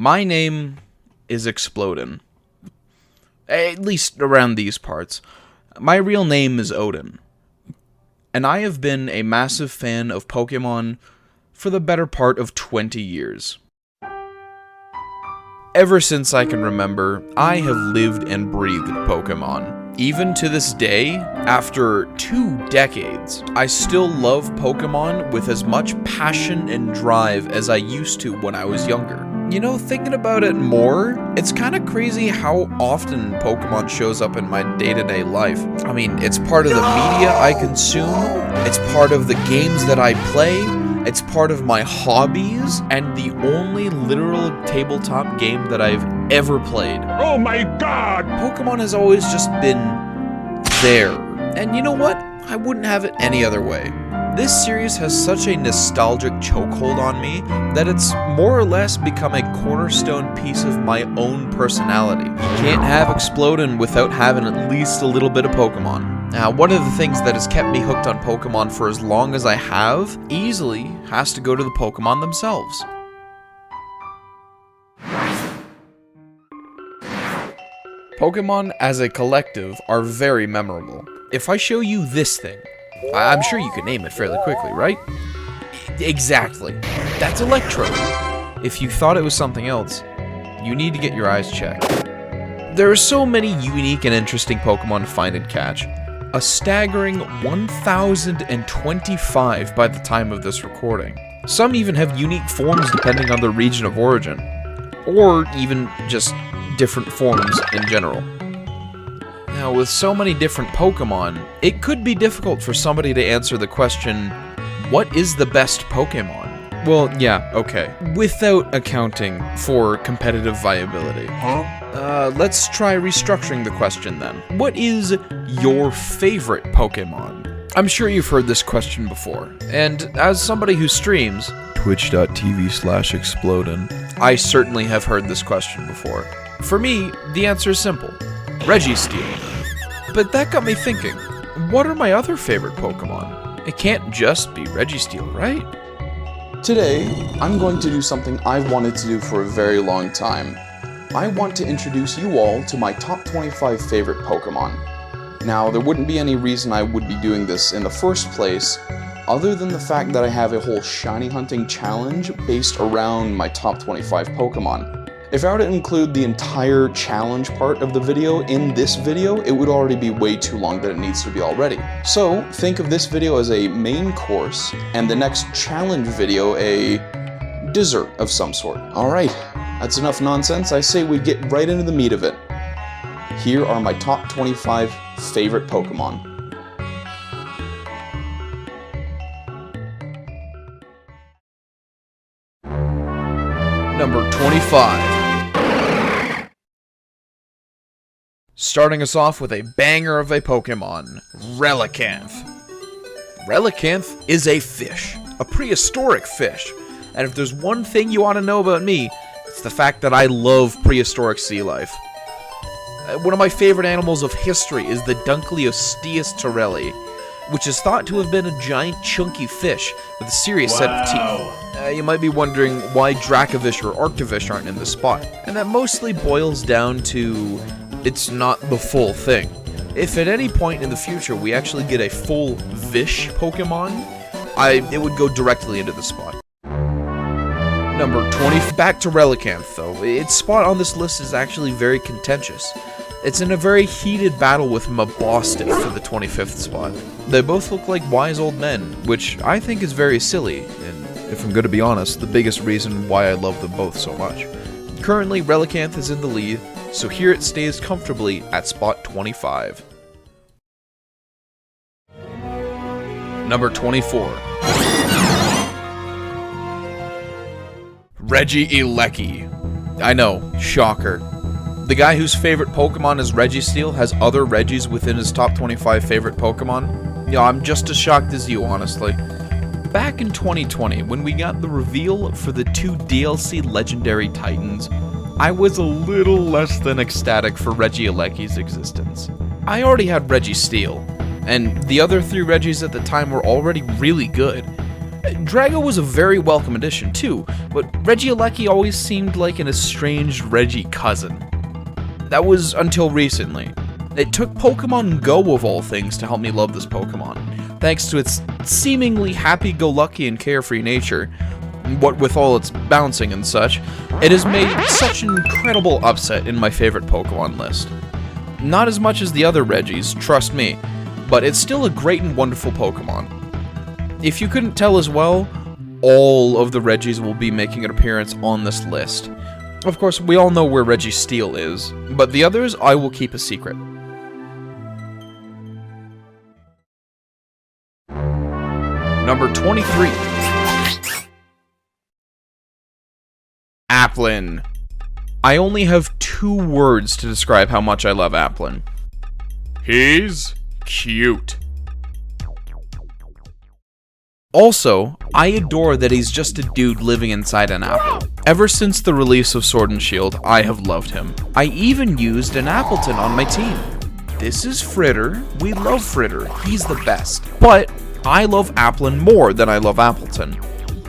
My name is Explodin. At least around these parts. My real name is Odin. And I have been a massive fan of Pokemon for the better part of 20 years. Ever since I can remember, I have lived and breathed Pokemon. Even to this day, after 2 decades, I still love Pokemon with as much passion and drive as I used to when I was younger. You know, thinking about it more, it's kind of crazy how often Pokemon shows up in my day-to-day life. I mean, it's part of the media I consume, it's part of the games that I play, it's part of my hobbies, and the only literal tabletop game that I've ever played. Oh my god! Pokemon has always just been there. And you know what? I wouldn't have it any other way. This series has such a nostalgic chokehold on me that it's more or less become a cornerstone piece of my own personality. You can't have Explodin without having at least a little bit of Pokemon. Now, one of the things that has kept me hooked on Pokemon for as long as I have, easily has to go to the Pokemon themselves. Pokemon as a collective are very memorable. If I show you this thing, I'm sure you could name it fairly quickly, right? Exactly. That's Electrode. If you thought it was something else, you need to get your eyes checked. There are so many unique and interesting Pokemon to find and catch. A staggering 1,025 by the time of this recording. Some even have unique forms depending on their region of origin, or even just different forms in general. Now, with so many different Pokemon, it could be difficult for somebody to answer the question, what is the best Pokemon? Well, yeah, okay. Without accounting for competitive viability. Let's try restructuring the question then. What is your favorite Pokemon? I'm sure you've heard this question before, and as somebody who streams twitch.tv/Explodin, I certainly have heard this question before. For me, the answer is simple. Registeel. But that got me thinking, what are my other favorite Pokemon? It can't just be Registeel, right? Today, I'm going to do something I've wanted to do for a very long time. I want to introduce you all to my top 25 favorite Pokemon. Now, there wouldn't be any reason I would be doing this in the first place, other than the fact that I have a whole shiny hunting challenge based around my top 25 Pokemon. If I were to include the entire challenge part of the video in this video, it would already be way too long than it needs to be already. So, think of this video as a main course, and the next challenge video a dessert of some sort. Alright, that's enough nonsense. I say we get right into the meat of it. Here are my top 25 favorite Pokemon. Number 25. Starting us off with a banger of a Pokemon, Relicanth. Relicanth is a fish, a prehistoric fish, and if there's one thing you want to know about me, it's the fact that I love prehistoric sea life. One of my favorite animals of history is the Dunkleosteus torelli, which is thought to have been a giant chunky fish with a serious set of teeth. You might be wondering why Dracovish or Arctovish aren't in this spot, and that mostly boils down to it's not the full thing. If at any point in the future we actually get a full Vish Pokemon, it would go directly into the spot. Number 20. Back to Relicanth though. Its spot on this list is actually very contentious. It's in a very heated battle with Mabosstiff for the 25th spot. They both look like wise old men, which I think is very silly, and if I'm going to be honest, the biggest reason why I love them both so much. Currently, Relicanth is in the lead, so here it stays comfortably at spot 25. Number 24. Regieleki. I know, shocker. The guy whose favorite Pokemon is Registeel has other Regis within his top 25 favorite Pokemon? Yeah, I'm just as shocked as you, honestly. Back in 2020, when we got the reveal for the 2 DLC Legendary Titans, I was a little less than ecstatic for Regieleki's existence. I already had Registeel, and the other 3 Regis at the time were already really good. Drago was a very welcome addition too, but Regieleki always seemed like an estranged Reggie cousin. That was until recently. It took Pokemon Go of all things to help me love this Pokemon, thanks to its seemingly happy-go-lucky and carefree nature. What with all its bouncing and such, it has made such an incredible upset in my favorite Pokemon list. Not as much as the other Reggies, trust me, but it's still a great and wonderful Pokemon. If you couldn't tell as well, all of the Reggies will be making an appearance on this list. Of course, we all know where Registeel is, but the others I will keep a secret. Number 23. Applin. I only have 2 words to describe how much I love Applin. He's cute. Also, I adore that he's just a dude living inside an apple. Ever since the release of Sword and Shield, I have loved him. I even used an Appleton on my team. This is Fritter. We love Fritter. He's the best. But I love Applin more than I love Appleton.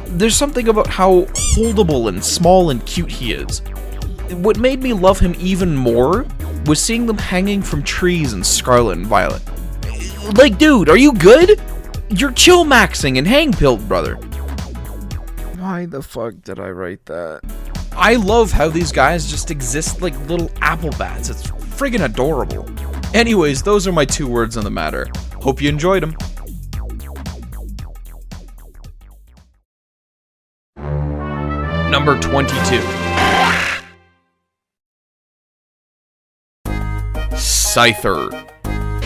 There's something about how holdable and small and cute he is. What made me love him even more was seeing them hanging from trees in Scarlet and Violet. Like, dude, are you good? You're chill maxing and hang pilled, brother. Why the fuck did I write that? I love how these guys just exist like little apple bats. It's friggin' adorable. Anyways, those are my 2 words on the matter. Hope you enjoyed them. Number 22. Scyther.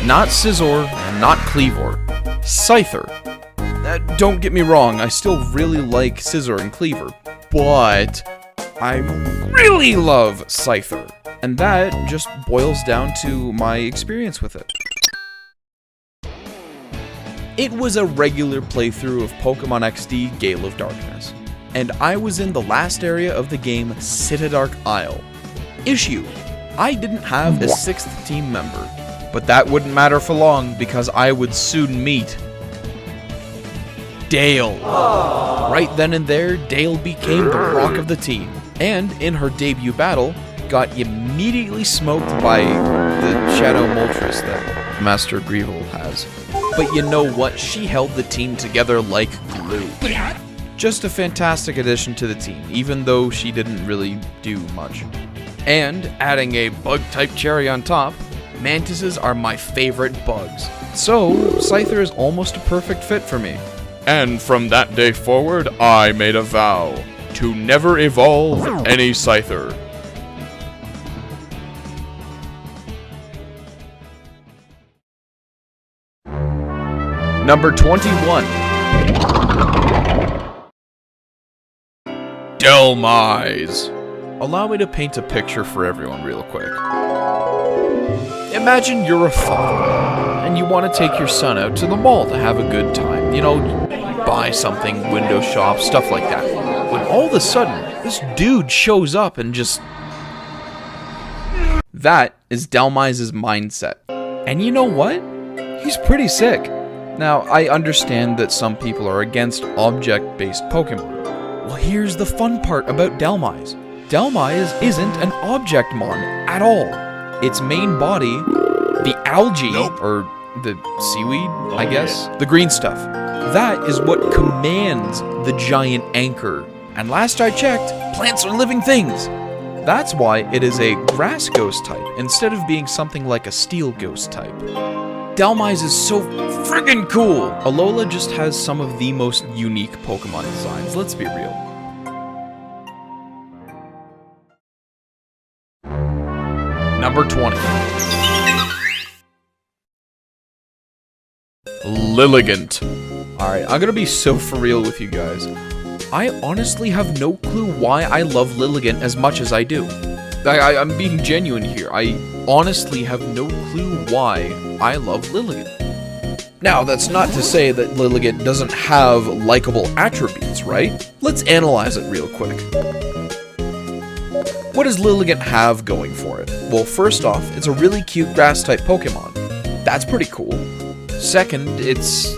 Not Scizor, and not Kleavor. Scyther. Don't get me wrong, I still really like Scizor and Kleavor, but I really love Scyther. And that just boils down to my experience with it. It was a regular playthrough of Pokemon XD Gale of Darkness, and I was in the last area of the game, Citadark Isle. Issue: I didn't have a 6th team member, but that wouldn't matter for long because I would soon meet Dale. Right then and there, Dale became the rock of the team, and in her debut battle, got immediately smoked by the Shadow Moltres that Master Greevil has. But you know what? She held the team together like glue. Just a fantastic addition to the team, even though she didn't really do much. And adding a bug-type cherry on top, Mantises are my favorite bugs. So, Scyther is almost a perfect fit for me. And from that day forward, I made a vow to never evolve any Scyther. Number 21. Dhelmise. Allow me to paint a picture for everyone real quick. Imagine you're a father, and you want to take your son out to the mall to have a good time. You know, buy something, window shop, stuff like that. When all of a sudden, this dude shows up and just... That is Dhelmise's mindset. And you know what? He's pretty sick. Now, I understand that some people are against object-based Pokemon. Well, here's the fun part about Dhelmise. Dhelmise isn't an Objectmon at all. Its main body, the algae, or the seaweed, I guess, the green stuff, that is what commands the giant anchor. And last I checked, plants are living things. That's why it is a grass ghost type, instead of being something like a steel ghost type. Dhelmise is so friggin' cool! Alola just has some of the most unique Pokemon designs, let's be real. Number 20. Lilligant. Alright, I'm gonna be so for real with you guys. I honestly have no clue why I love Lilligant as much as I do. I'm being genuine here. I honestly have no clue why I love Lilligant. Now, that's not to say that Lilligant doesn't have likable attributes, right? Let's analyze it real quick. What does Lilligant have going for it? Well, first off, it's a really cute grass-type Pokemon. That's pretty cool. Second, it's,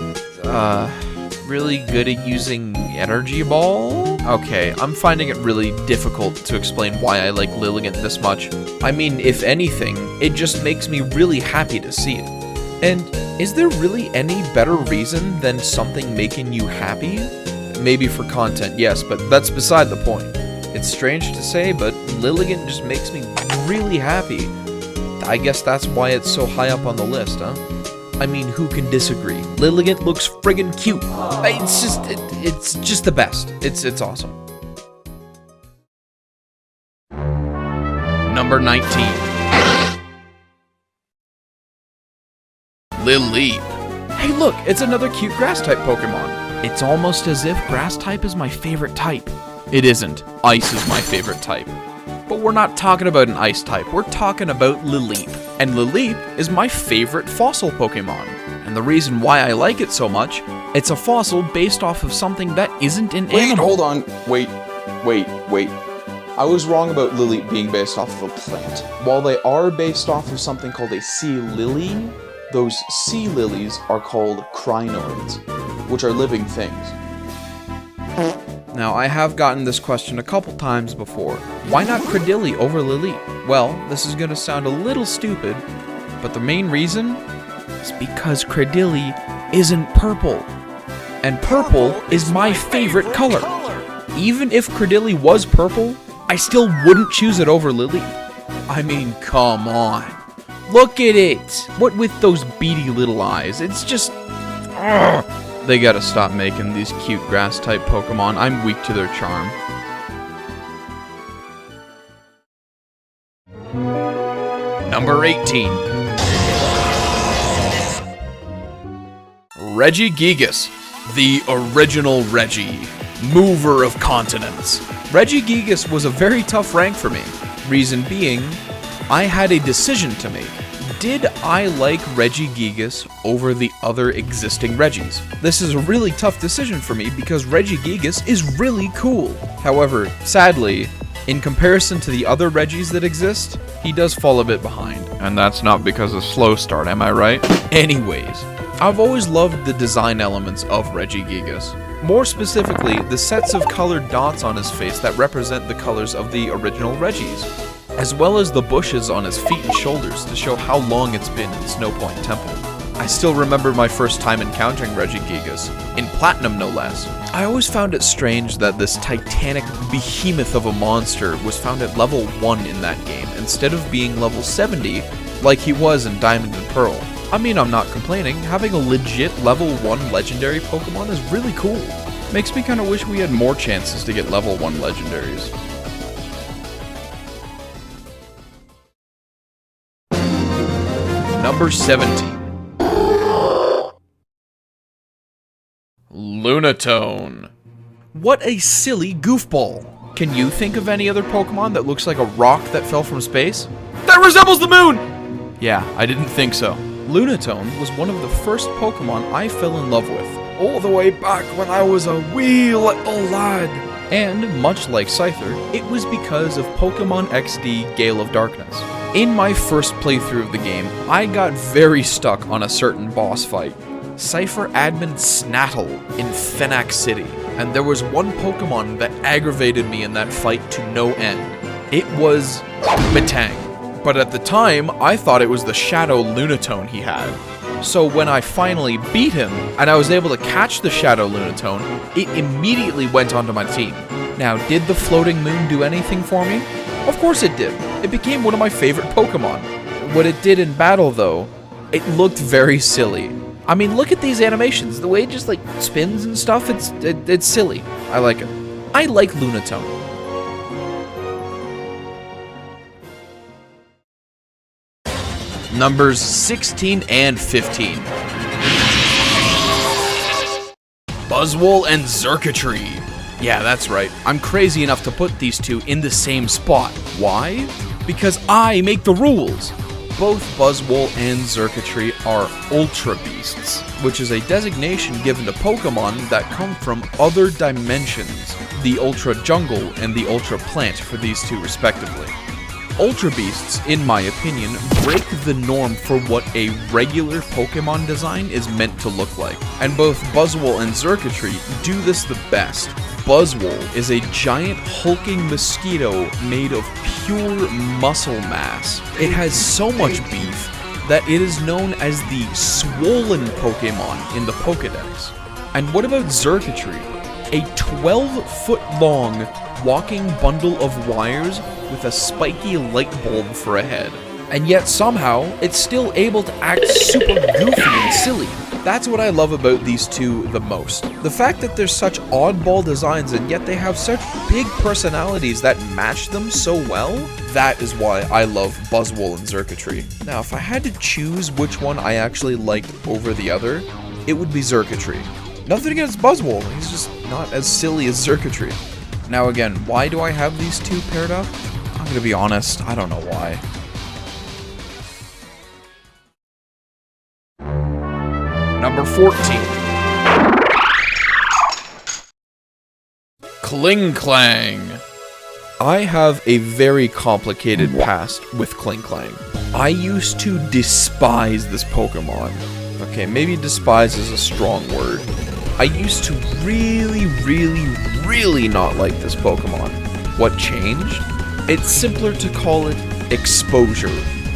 really good at using Energy Ball? Okay, I'm finding it really difficult to explain why I like Lilligant this much. I mean, if anything, it just makes me really happy to see it. And is there really any better reason than something making you happy? Maybe for content, yes, but that's beside the point. It's strange to say, but Lilligant just makes me really happy. I guess that's why it's so high up on the list, huh? I mean, who can disagree? Lilligant looks friggin' cute. It's just the best. It's awesome. Number 19. Lileep. Hey look, it's another cute grass-type Pokemon. It's almost as if grass-type is my favorite type. It isn't. Ice is my favorite type. But we're not talking about an ice type, we're talking about Lileep. And Lileep is my favorite fossil Pokemon. And the reason why I like it so much, it's a fossil based off of something that isn't an animal. Hold on. Wait. I was wrong about Lileep being based off of a plant. While they are based off of something called a sea lily, those sea lilies are called crinoids, which are living things. Now, I have gotten this question a couple times before. Why not Cradily over Lileep? Well, this is going to sound a little stupid, but the main reason is because Cradily isn't purple. And purple is my favorite color. Even if Cradily was purple, I still wouldn't choose it over Lileep. I mean, come on. Look at it! What with those beady little eyes? It's just... Ugh. They gotta stop making these cute grass-type Pokemon. I'm weak to their charm. Number 18. Regigigas, the original Reggie, mover of continents. Regigigas was a very tough rank for me. Reason being, I had a decision to make. Did I like Regigigas over the other existing Reggies? This is a really tough decision for me because Regigigas is really cool. However, sadly, in comparison to the other Reggies that exist, he does fall a bit behind. And that's not because of slow start, am I right? Anyways, I've always loved the design elements of Regigigas. More specifically, the sets of colored dots on his face that represent the colors of the original Reggies, as well as the bushes on his feet and shoulders to show how long it's been in Snowpoint Temple. I still remember my first time encountering Regigigas, in Platinum no less. I always found it strange that this titanic behemoth of a monster was found at level 1 in that game, instead of being level 70 like he was in Diamond and Pearl. I mean, I'm not complaining, having a legit level 1 legendary Pokemon is really cool. Makes me kinda wish we had more chances to get level 1 legendaries. Number 17. Lunatone. What a silly goofball. Can you think of any other Pokemon that looks like a rock that fell from space? That resembles the moon! Yeah, I didn't think so. Lunatone was one of the first Pokemon I fell in love with, all the way back when I was a wee little lad. And, much like Scyther, it was because of Pokemon XD Gale of Darkness. In my first playthrough of the game, I got very stuck on a certain boss fight, Cypher Admin Snattle in Fenac City, and there was one Pokemon that aggravated me in that fight to no end. It was Metang, but at the time, I thought it was the Shadow Lunatone he had. So when I finally beat him, and I was able to catch the Shadow Lunatone, it immediately went onto my team. Now, did the Floating Moon do anything for me? Of course it did. It became one of my favorite Pokemon. What it did in battle, though, it looked very silly. I mean, look at these animations. The way it just, like, spins and stuff, it's silly. I like it. I like Lunatone. Numbers 16 and 15. Buzzwole and Xurkitree. Yeah, that's right. I'm crazy enough to put these two in the same spot. Why? Because I make the rules. Both Buzzwole and Xurkitree are Ultra Beasts, which is a designation given to Pokemon that come from other dimensions, the Ultra Jungle and the Ultra Plant for these two respectively. Ultra Beasts, in my opinion, break the norm for what a regular Pokemon design is meant to look like. And both Buzzwole and Xurkitree do this the best. Buzzwole is a giant hulking mosquito made of pure muscle mass. It has so much beef that it is known as the swollen Pokemon in the Pokedex. And what about Xurkitree? A 12-foot-long walking bundle of wires with a spiky light bulb for a head. And yet somehow, it's still able to act super goofy and silly. That's what I love about these two the most. The fact that they're such oddball designs and yet they have such big personalities that match them so well, that is why I love Buzzwole and Xurkitree. Now, if I had to choose which one I actually liked over the other, it would be Xurkitree. Nothing against Buzzwole, he's just not as silly as Xurkitree. Now again, why do I have these two paired up? I'm gonna be honest, I don't know why. Number 14. Klinklang. I have a very complicated past with Klinklang. I used to despise this Pokemon. Okay, maybe despise is a strong word. I used to really not like this Pokemon. What changed? It's simpler to call it exposure.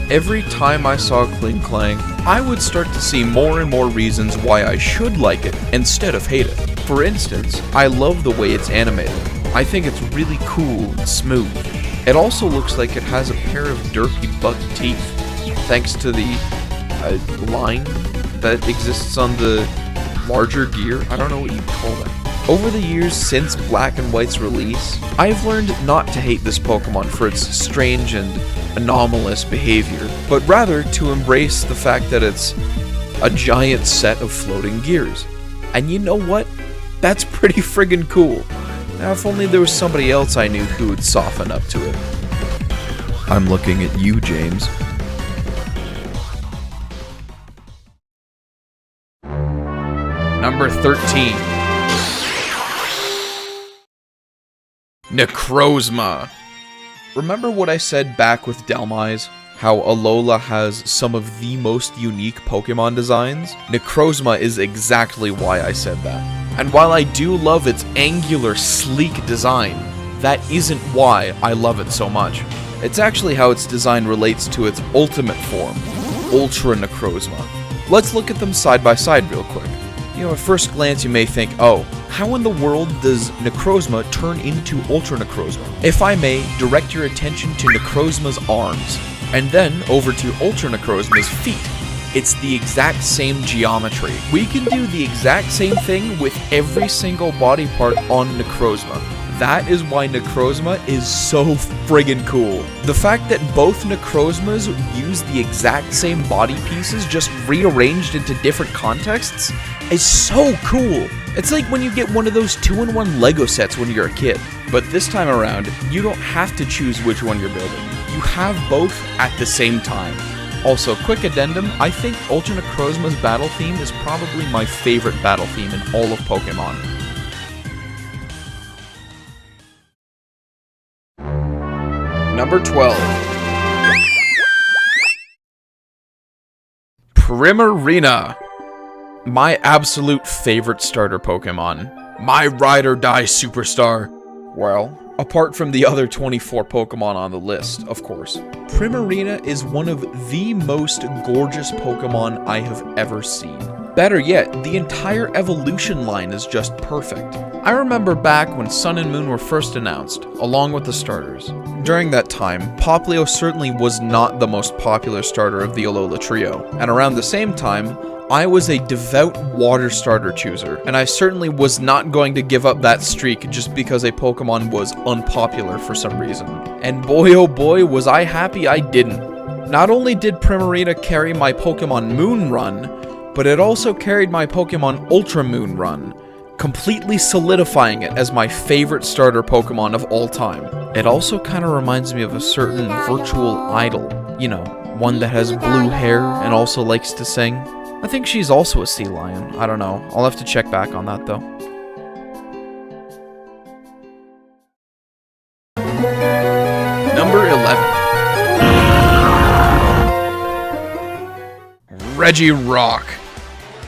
Every time I saw Klinklang, I would start to see more and more reasons why I should like it instead of hate it. For instance, I love the way it's animated. I think it's really cool and smooth. It also looks like it has a pair of derpy buck teeth, thanks to the line that exists on the larger gear. I don't know what you call that. Over the years since Black and White's release, I've learned not to hate this Pokemon for its strange and anomalous behavior, but rather to embrace the fact that it's a giant set of floating gears. And you know what? That's pretty friggin' cool. Now, if only there was somebody else I knew who would soften up to it. I'm looking at you, James. Number 13. Necrozma. Remember what I said back with Dhelmise? How Alola has some of the most unique Pokemon designs? Necrozma is exactly why I said that. And while I do love its angular, sleek design, that isn't why I love it so much. It's actually how its design relates to its ultimate form, Ultra Necrozma. Let's look at them side by side real quick. You know, at first glance you may think, oh, how in the world does Necrozma turn into Ultra Necrozma? If I may, direct your attention to Necrozma's arms, and then over to Ultra Necrozma's feet. It's the exact same geometry. We can do the exact same thing with every single body part on Necrozma. That is why Necrozma is so friggin' cool. The fact that both Necrozmas use the exact same body pieces, just rearranged into different contexts, is so cool. It's like when you get one of those 2-in-1 Lego sets when you're a kid. But this time around, you don't have to choose which one you're building. You have both at the same time. Also, quick addendum, I think Ultra Necrozma's battle theme is probably my favorite battle theme in all of Pokemon. Number 12. Primarina. My absolute favorite starter Pokemon. My ride or die superstar. Well, apart from the other 24 Pokemon on the list, of course. Primarina is one of the most gorgeous Pokemon I have ever seen. Better yet, the entire evolution line is just perfect. I remember back when Sun and Moon were first announced, along with the starters. During that time, Popplio certainly was not the most popular starter of the Alola trio, and around the same time, I was a devout water starter chooser, and I certainly was not going to give up that streak just because a Pokemon was unpopular for some reason. And boy oh boy was I happy I didn't. Not only did Primarina carry my Pokemon Moon Run, but it also carried my Pokemon Ultra Moon Run, completely solidifying it as my favorite starter Pokemon of all time. It also kind of reminds me of a certain virtual idol, you know, one that has blue hair and also likes to sing. I think she's also a sea lion. I don't know. I'll have to check back on that though. Number 11. Regirock.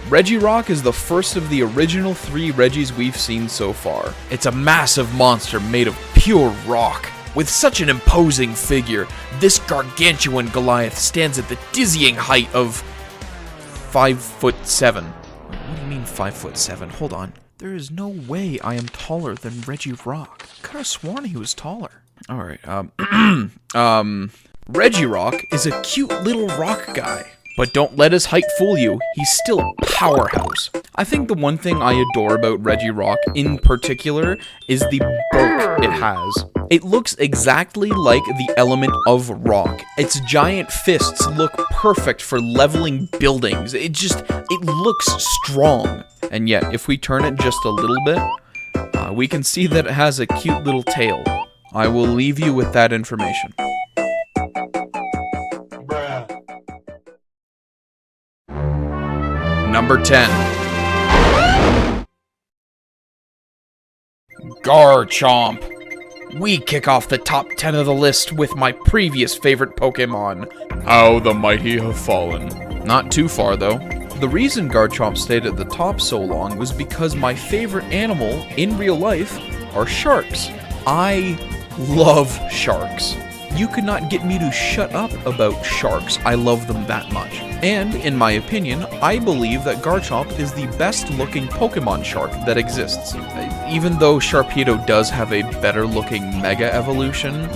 Regirock is the first of the original 3 Regis we've seen so far. It's a massive monster made of pure rock. With such an imposing figure, this gargantuan Goliath stands at the dizzying height of 5'7". What do you mean 5'7"? Hold on. There is no way I am taller than Regirock. Could have sworn he was taller. Alright, Regirock is a cute little rock guy. But don't let his height fool you, he's still a powerhouse. I think the one thing I adore about Regirock in particular is the bulk it has. It looks exactly like the element of rock. Its giant fists look perfect for leveling buildings. It looks strong. And yet, if we turn it just a little bit, we can see that it has a cute little tail. I will leave you with that information. Number 10. Garchomp. We kick off the top 10 of the list with my previous favorite Pokemon. How the mighty have fallen. Not too far though. The reason Garchomp stayed at the top so long was because my favorite animal in real life are sharks. I love sharks. You could not get me to shut up about sharks. I love them that much. And, in my opinion, I believe that Garchomp is the best looking Pokemon shark that exists. Even though Sharpedo does have a better looking Mega Evolution,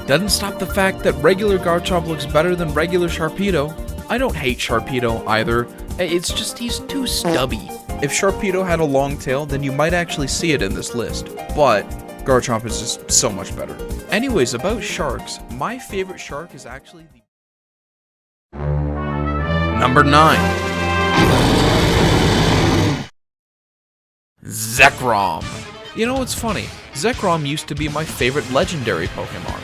doesn't stop the fact that regular Garchomp looks better than regular Sharpedo. I don't hate Sharpedo either, it's just he's too stubby. If Sharpedo had a long tail, then you might actually see it in this list, but Garchomp is just so much better. Anyways, about sharks, my favorite shark is actually the... Number 9. Zekrom. You know, it's funny. Zekrom used to be my favorite legendary Pokemon.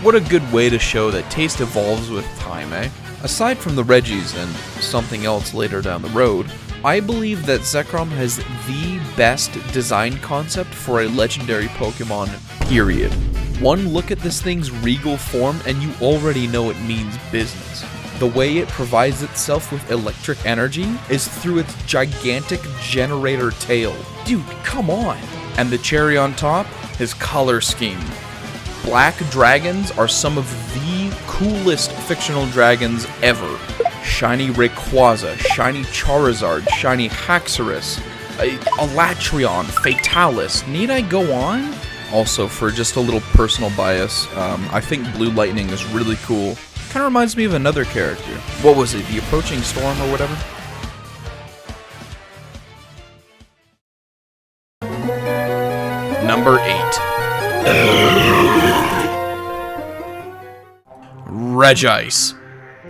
What a good way to show that taste evolves with time, eh? Aside from the Regis and something else later down the road, I believe that Zekrom has the best design concept for a legendary Pokemon, period. One look at this thing's regal form and you already know it means business. The way it provides itself with electric energy is through its gigantic generator tail. Dude, come on! And the cherry on top, his color scheme. Black dragons are some of the coolest fictional dragons ever. Shiny Rayquaza, Shiny Charizard, Shiny Haxorus, Alatreon, Fatalis. Need I go on? Also, for just a little personal bias, I think Blue Lightning is really cool. Kind of reminds me of another character. What was it, the Approaching Storm or whatever? Number 8. Regice.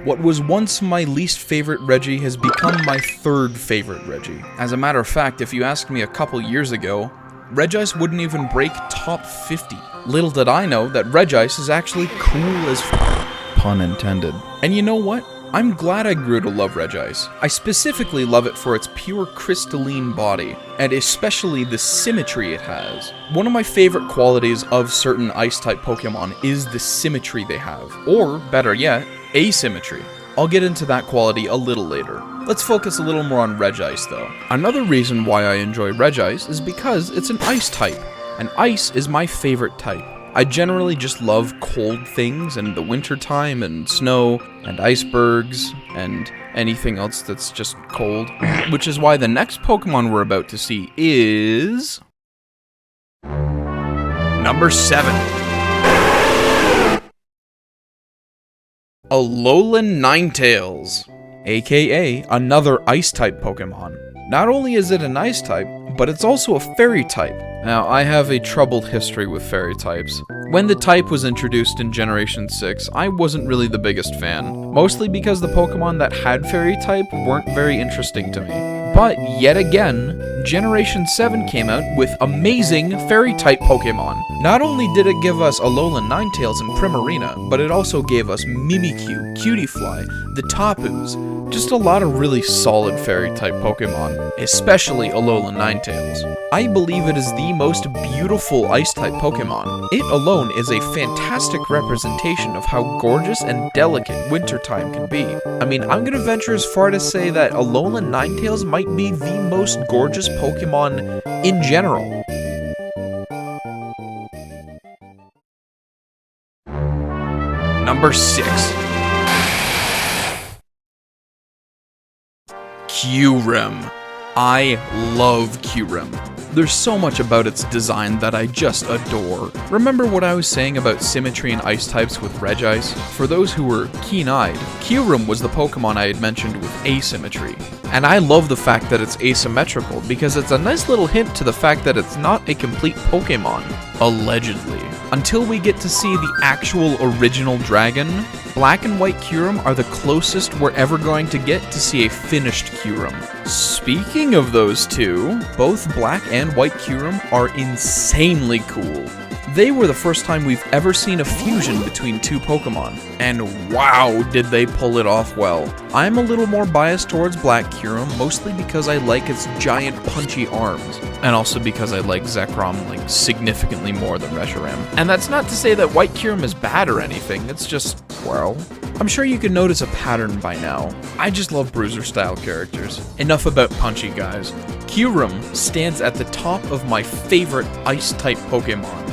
What was once my least favorite Regi has become my third favorite Regi. As a matter of fact, if you asked me a couple years ago, Regice wouldn't even break top 50. Little did I know that Regice is actually cool as pun intended. And you know what? I'm glad I grew to love Regice. I specifically love it for its pure crystalline body, and especially the symmetry it has. One of my favorite qualities of certain Ice-type Pokemon is the symmetry they have, or better yet, asymmetry. I'll get into that quality a little later. Let's focus a little more on Regice though. Another reason why I enjoy Regice is because it's an ice type, and ice is my favorite type. I generally just love cold things and the winter time and snow and icebergs and anything else that's just cold. Which is why the next Pokemon we're about to see is... Number 7. Alolan Ninetales, aka another Ice-type Pokemon. Not only is it an Ice-type, but it's also a Fairy type. Now, I have a troubled history with Fairy types. When the type was introduced in Generation 6, I wasn't really the biggest fan, mostly because the Pokemon that had Fairy type weren't very interesting to me. But, yet again, Generation 7 came out with amazing Fairy-type Pokemon. Not only did it give us Alolan Ninetales and Primarina, but it also gave us Mimikyu, Cutiefly, the Tapus, just a lot of really solid Fairy-type Pokemon, especially Alolan Ninetales. I believe it is the most beautiful Ice-type Pokemon. It alone is a fantastic representation of how gorgeous and delicate wintertime can be. I mean, I'm gonna venture as far to say that Alolan Ninetales might be the most gorgeous Pokemon in general. Number 6. Kyurem. I love Kyurem. There's so much about its design that I just adore. Remember what I was saying about symmetry and ice types with Regice? For those who were keen-eyed, Kyurem was the Pokemon I had mentioned with asymmetry. And I love the fact that it's asymmetrical because it's a nice little hint to the fact that it's not a complete Pokemon. Allegedly. Until we get to see the actual original dragon, Black and White Kyurem are the closest we're ever going to get to see a finished Kyurem. Speaking of those two, both Black and White Kyurem are insanely cool. They were the first time we've ever seen a fusion between two Pokemon, and wow, did they pull it off well. I'm a little more biased towards Black Kyurem, mostly because I like its giant punchy arms, and also because I like Zekrom like significantly more than Reshiram. And that's not to say that White Kyurem is bad or anything, it's just, well, I'm sure you can notice a pattern by now. I just love Bruiser-style characters. Enough about punchy guys. Kyurem stands at the top of my favorite Ice-type Pokemon.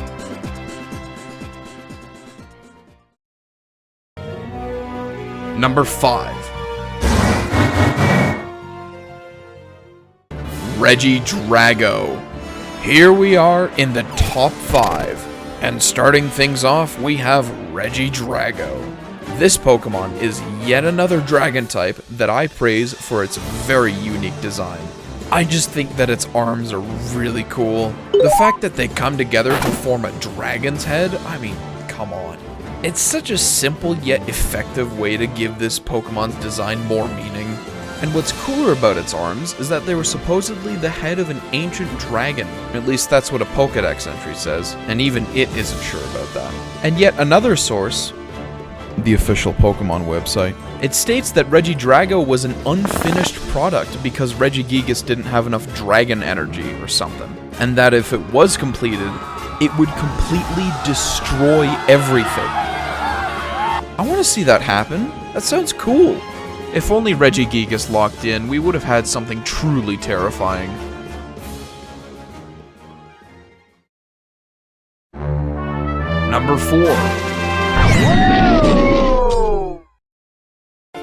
Number 5. Regidrago. Here we are in the top 5. And starting things off, we have Regidrago. This Pokemon is yet another dragon type that I praise for its very unique design. I just think that its arms are really cool. The fact that they come together to form a dragon's head, I mean, come on. It's such a simple yet effective way to give this Pokemon's design more meaning. And what's cooler about its arms is that they were supposedly the head of an ancient dragon. At least that's what a Pokédex entry says, and even it isn't sure about that. And yet another source, the official Pokemon website, it states that Regidrago was an unfinished product because Regigigas didn't have enough dragon energy or something. And that if it was completed, it would completely destroy everything. I want to see that happen. That sounds cool. If only Regigigas locked in, we would have had something truly terrifying. Number 4.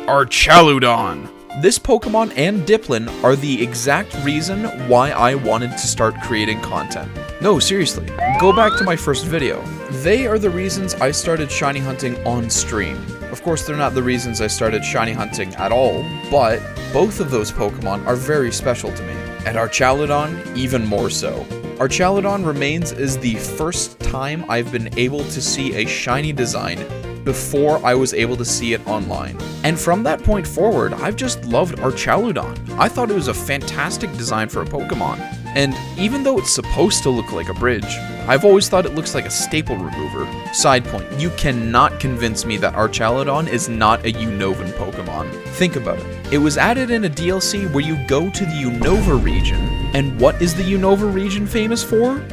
Archaludon. This Pokemon and Dipplin are the exact reason why I wanted to start creating content. No, seriously, go back to my first video. They are the reasons I started shiny hunting on stream. Of course, they're not the reasons I started shiny hunting at all, but both of those Pokemon are very special to me, and Archaludon even more so. Archaludon remains as the first time I've been able to see a shiny design before I was able to see it online. And from that point forward, I've just loved Archaludon. I thought it was a fantastic design for a Pokemon. And even though it's supposed to look like a bridge, I've always thought it looks like a staple remover. Side point, you cannot convince me that Archaludon is not a Unova Pokemon. Think about it. It was added in a DLC where you go to the Unova region, and what is the Unova region famous for?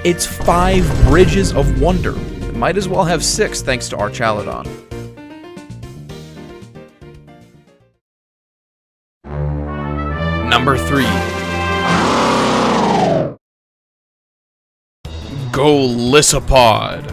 It's 5 Bridges of Wonder. It might as well have 6 thanks to Archaludon. Number 3. Golisopod.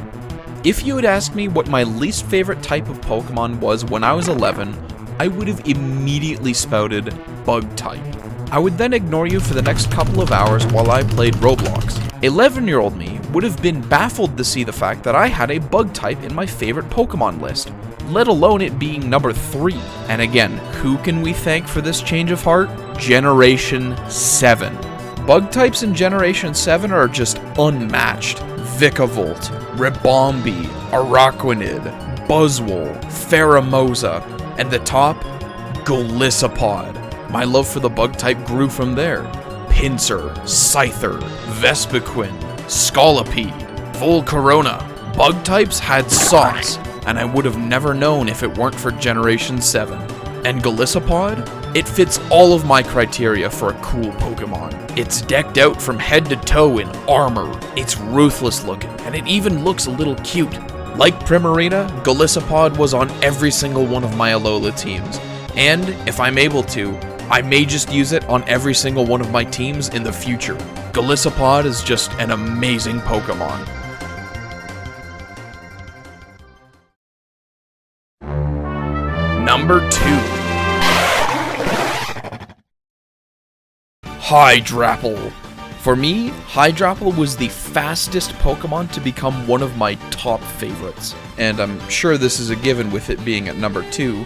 If you had asked me what my least favorite type of Pokemon was when I was 11, I would have immediately spouted Bug type. I would then ignore you for the next couple of hours while I played Roblox. 11-year-old me would have been baffled to see the fact that I had a Bug type in my favorite Pokemon list, let alone it being number 3. And again, who can we thank for this change of heart? Generation 7. Bug types in Generation 7 are just unmatched. Vikavolt, Ribombee, Araquanid, Buzzwole, Pheromosa, and the top, Golisopod. My love for the bug type grew from there. Pinsir, Scyther, Vespiquen, Scolipede, Volcarona. Bug types had sauce, and I would have never known if it weren't for Generation 7. And Golisopod? It fits all of my criteria for a cool Pokemon. It's decked out from head to toe in armor, it's ruthless looking, and it even looks a little cute. Like Primarina, Golisopod was on every single one of my Alola teams, and if I'm able to, I may just use it on every single one of my teams in the future. Golisopod is just an amazing Pokemon. Number 2. Hydrapple. For me, Hydrapple was the fastest Pokemon to become one of my top favorites. And I'm sure this is a given with it being at number 2,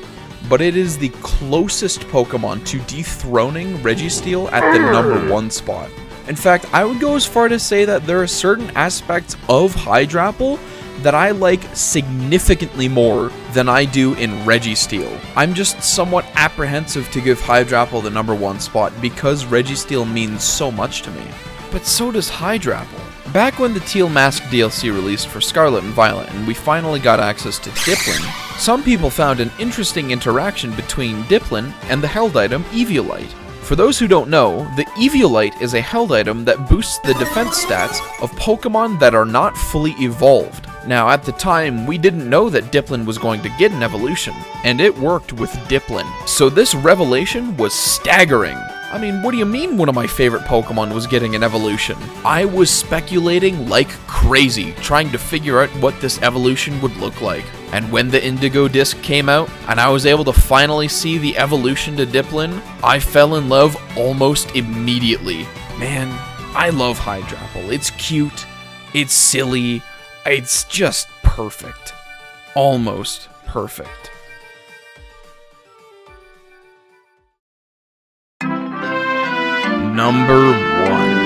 but it is the closest Pokemon to dethroning Registeel at the number 1 spot. In fact, I would go as far to say that there are certain aspects of Hydrapple that I like significantly more than I do in Registeel. I'm just somewhat apprehensive to give Hydrapple the number 1 spot because Registeel means so much to me. But so does Hydrapple. Back when the Teal Mask DLC released for Scarlet and Violet and we finally got access to Dipplin, some people found an interesting interaction between Dipplin and the held item Eviolite. For those who don't know, the Eviolite is a held item that boosts the defense stats of Pokemon that are not fully evolved. Now, at the time, we didn't know that Dipplin was going to get an evolution, and it worked with Dipplin. So this revelation was staggering. I mean, what do you mean one of my favorite Pokemon was getting an evolution? I was speculating like crazy, trying to figure out what this evolution would look like. And when the Indigo Disc came out, and I was able to finally see the evolution to Dipplin, I fell in love almost immediately. Man, I love Hydrapple. It's cute, it's silly, it's just perfect. Almost perfect. Number 1.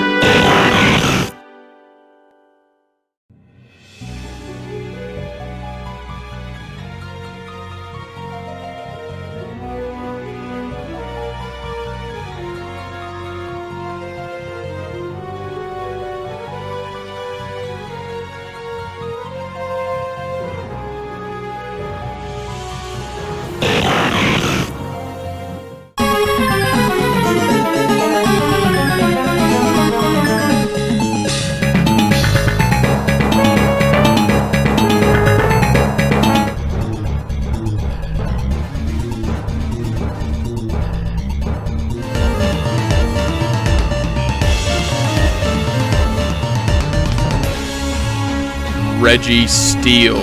Registeel.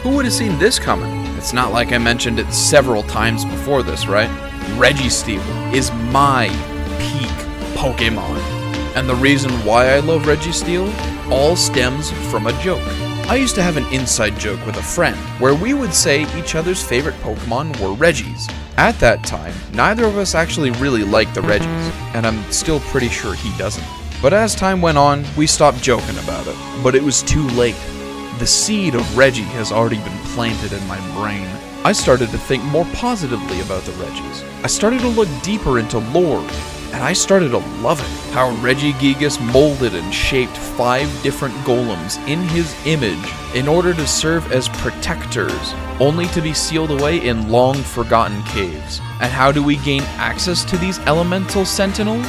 Who would have seen this coming? It's not like I mentioned it several times before this, right? Registeel is my peak Pokemon. And the reason why I love Registeel all stems from a joke. I used to have an inside joke with a friend where we would say each other's favorite Pokemon were Reggies. At that time, neither of us actually really liked the Reggies, and I'm still pretty sure he doesn't. But as time went on, we stopped joking about it. But it was too late. The seed of Reggie has already been planted in my brain. I started to think more positively about the Reggies. I started to look deeper into lore, and I started to love it. How Regigigas molded and shaped 5 different golems in his image in order to serve as protectors, only to be sealed away in long-forgotten caves. And how do we gain access to these elemental sentinels?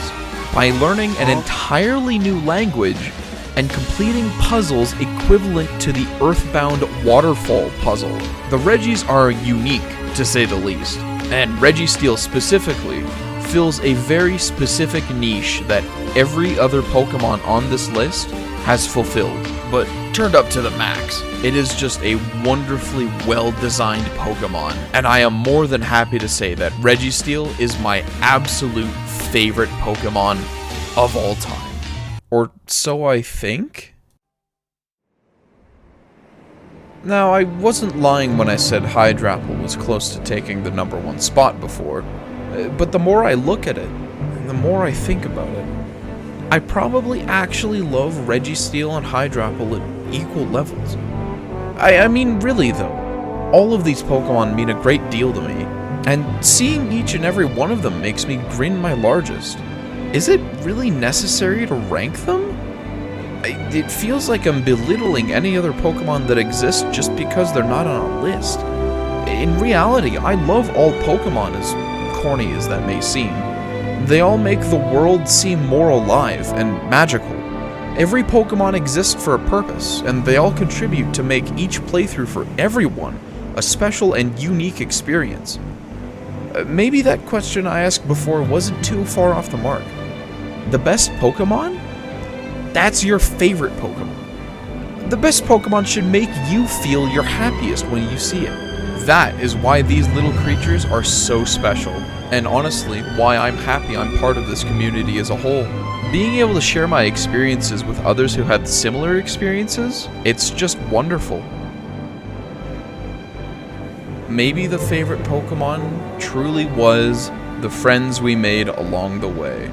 By learning an entirely new language and completing puzzles equivalent to the Earthbound Waterfall puzzle. The Reggies are unique, to say the least, and Registeel specifically fills a very specific niche that every other Pokemon on this list has fulfilled, but turned up to the max. It is just a wonderfully well-designed Pokemon, and I am more than happy to say that Registeel is my absolute favorite Pokemon of all time. Or so I think? Now, I wasn't lying when I said Hydrapple was close to taking the number 1 spot before, but the more I look at it, and the more I think about it, I probably actually love Registeel and Hydrapple at equal levels. I mean, really though, all of these Pokemon mean a great deal to me, and seeing each and every one of them makes me grin my largest. Is it really necessary to rank them? It feels like I'm belittling any other Pokemon that exist just because they're not on a list. In reality, I love all Pokemon, as corny as that may seem. They all make the world seem more alive and magical. Every Pokemon exists for a purpose, and they all contribute to make each playthrough for everyone a special and unique experience. Maybe that question I asked before wasn't too far off the mark. The best Pokemon? That's your favorite Pokemon. The best Pokemon should make you feel your happiest when you see it. That is why these little creatures are so special, and honestly, why I'm happy I'm part of this community as a whole. Being able to share my experiences with others who had similar experiences, it's just wonderful. Maybe the favorite Pokemon truly was the friends we made along the way.